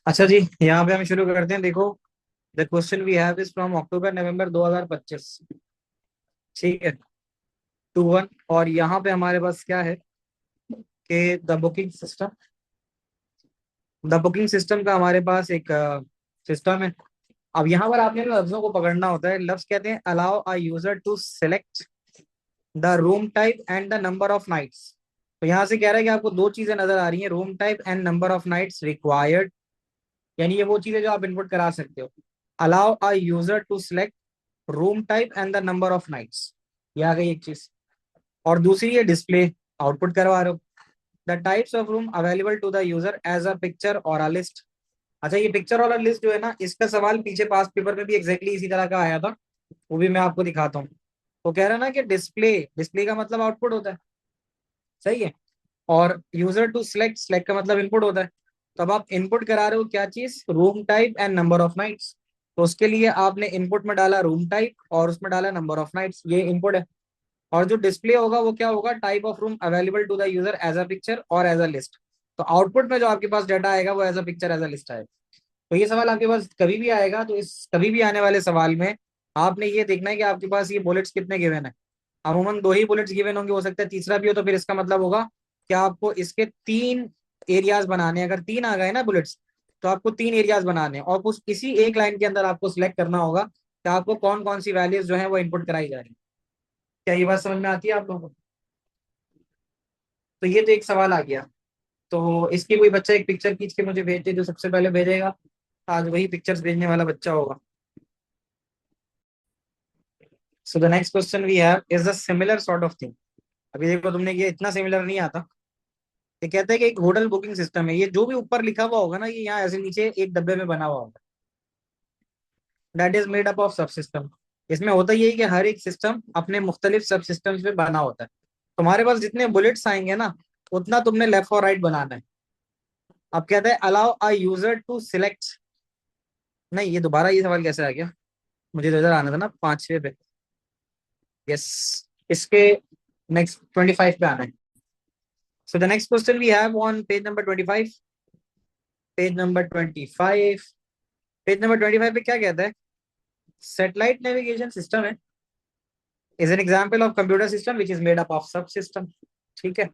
अच्छा जी, यहाँ पे हम शुरू करते हैं। देखो, the question we have is from October November 2025। ठीक है, 21। और यहाँ पे हमारे पास क्या है कि द बुकिंग सिस्टम का हमारे पास एक सिस्टम है। अब यहाँ पर आपने लफ्जों को पकड़ना होता है। लफ्ज कहते हैं allow a user to select the room type and the number of nights. तो यहाँ से कह रहा है कि आपको दो चीजें नजर आ रही हैं, room type and number of nights required. यानी ये वो चीजें जो आप इनपुट करा सकते हो। Allow a user to select room type and the number of nights, ये आ गई एक चीज। और दूसरी है डिस्प्ले, आउटपुट करवा रहे हो। The types of room available to the user as a picture और अ लिस्ट। अच्छा, ये पिक्चर और लिस्ट जो है ना, इसका सवाल पीछे पास पेपर में भी एग्जैक्टली इसी तरह का आया था। वो भी मैं आपको दिखाता हूँ। वो कह रहा है ना कि डिस्प्ले, डिस्प्ले का मतलब आउटपुट होता है। सही है। और यूजर टू सिलेक्ट, सिलेक्ट का मतलब इनपुट होता है। तो अब आप इनपुट करा रहे हो क्या चीज, room type and number of nights. तो उसके लिए आपने इनपुट में डाला रूम टाइप और उसमें डाला नंबर ऑफ नाइट्स, ये इनपुट है। और जो डिस्प्ले होगा वो क्या होगा, type of room available to the user as a picture और एज अ लिस्ट। तो आउटपुट में जो आपके पास डाटा आएगा वो as a picture as a list आएगा। तो ये सवाल आपके पास कभी भी आएगा, तो इस कभी भी आने वाले सवाल में आपने ये देखना है कि आपके पास ये बुलेट्स कितने गिवन है। अमूमन दो ही बुलेट्स गिवन होंगे, हो सकता है तीसरा भी हो, तो फिर इसका मतलब होगा कि आपको इसके तीन एरियाज बनाने हैं। अगर तीन आ गए ना बुलेट्स, तो आपको तीन एरियाज बनाने हैं और कुछ इसी एक लाइन के अंदर आपको सिलेक्ट करना होगा कि आपको कौन कौन सी वैल्यूज जो है वो इनपुट कराई जा रही है। क्या ये बात समझ में आती है आप लोगों को? तो ये तो एक सवाल आ गया। तो इसकी कोई बच्चा एक पिक्चर खींच के मुझे भेज दे, जो सबसे पहले भेजेगा आज वही पिक्चर्स भेजने वाला बच्चा होगा। So the next question we have is a similar sort of thing. अभी देखो, तुमने ये इतना सिमिलर नहीं आता। ये कहता है कि एक होटल बुकिंग सिस्टम है। ये जो भी ऊपर लिखा हुआ होगा ना, ये यहाँ ऐसे नीचे एक डब्बे में बना हुआ होगा। That is made up of sub system. इसमें होता यही कि हर एक सिस्टम अपने मुख्तलिफ सब सिस्टम्स पे बना होता है। तुम्हारे पास जितने बुलेट्स आएंगे ना, उतना तुमने लेफ्ट और राइट बनाना है। अब कहता है allow a user to select. नहीं, ये दोबारा ये सवाल कैसे आ गया? मुझे तो इधर आना था ना, 5-6 पे। यस, इसके नेक्स्ट 25 पे आना है। So the next question we have on page number 25। Page number 25। Page number 25 पे क्या कहता है? सैटेलाइट नेविगेशन सिस्टम है is an example of computer system which is made up of sub system. ठीक है।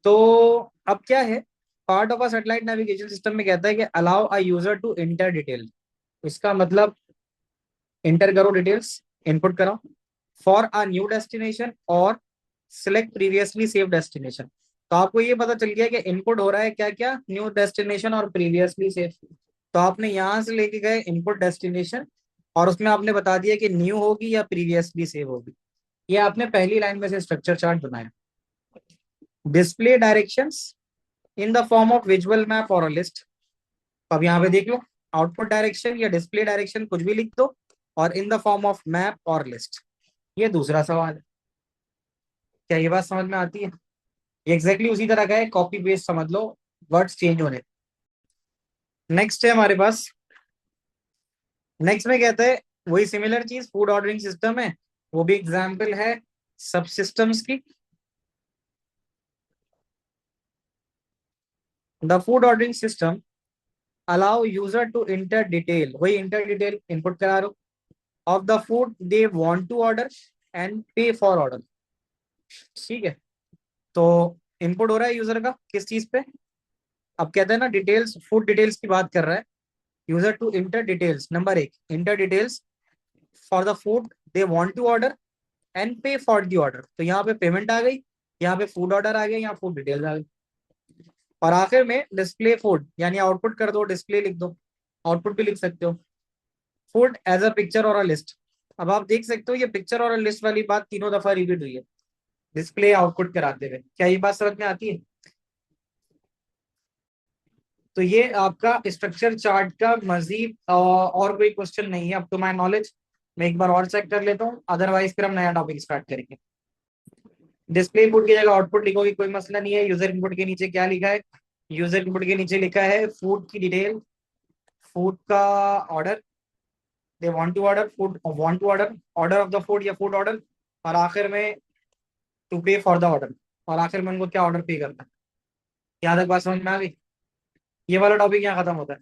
तो अब क्या है, part of a satellite navigation system में कहता है कि allow a user to enter detail. इसका मतलब इंटर करो डिटेल्स, इनपुट करो फॉर अ न्यू डेस्टिनेशन और सिलेक्ट प्रीवियसली सेव डेस्टिनेशन। तो आपको ये पता चल गया कि इनपुट हो रहा है क्या क्या, न्यू डेस्टिनेशन और प्रीवियसली सेव। तो आपने यहां से लेके गए इनपुट डेस्टिनेशन, और उसमें आपने बता दिया कि न्यू होगी या प्रीवियसली सेव होगी। ये आपने पहली लाइन में से स्ट्रक्चर चार्ट बनाया। Display directions in the form of visual map और लिस्ट। अब यहाँ पे देख लो, आउटपुट डायरेक्शन या डिस्प्ले डायरेक्शन कुछ भी लिख दो, और in the form of map और लिस्ट। ये दूसरा सवाल है। क्या ये बात समझ में आती है? ये एग्जैक्टली उसी तरह का है, कॉपी पेस्ट समझ लो, वर्ड्स चेंज होने। नेक्स्ट है हमारे पास। नेक्स्ट में कहता है वही सिमिलर चीज, फूड ऑर्डरिंग सिस्टम है। वो भी एग्जाम्पल है सब सिस्टम्स की। The food ordering system allow user to enter detail, वही इंटर डिटेल इनपुट करा रहे हो, of the food they want to order and pay for order. ठीक है। तो इनपुट हो रहा है यूजर का किस चीज पे? अब कहते हैं ना डिटेल्स, फूड डिटेल्स की बात कर रहा है। User to enter details, number एक, enter details for the food they want to order and pay for the order. तो यहाँ पे पेमेंट आ गई, यहाँ पे फूड ऑर्डर आ गया, यहाँ फूड डिटेल्स आ गई। और आखिर में डिस्प्ले फूड, यानी आउटपुट कर दो, डिस्प्ले लिख दो, आउटपुट भी लिख सकते हो। फूड एज अ पिक्चर और अ लिस्ट। अब आप देख सकते हो ये पिक्चर और लिस्ट वाली बात तीनों दफा रिपीट हुई है डिस्प्ले आउटपुट कराते हुए। क्या ये बात समझ में आती है? तो ये आपका स्ट्रक्चर चार्ट का मजीद और कोई क्वेश्चन नहीं है अप टू माय नॉलेज। मैं एक बार और चेक कर लेता हूँ, अदरवाइज फिर हम नया टॉपिक स्टार्ट करेंगे। डिस्प्ले इनपुट की जगह आउटपुट लिखोगे, कोई मसला नहीं है। यूजर इनपुट के नीचे क्या लिखा है? यूजर इनपुट के नीचे लिखा है फूड की डिटेल, फूड का order, they want to order, food want to order, order of the food या फूड ऑर्डर, और आखिर में टू पे फॉर द ऑर्डर, और आखिर में उनको क्या ऑर्डर पे करना है। यहाँ तक बात समझ में आ गई? ये वाला टॉपिक यहाँ खत्म होता है।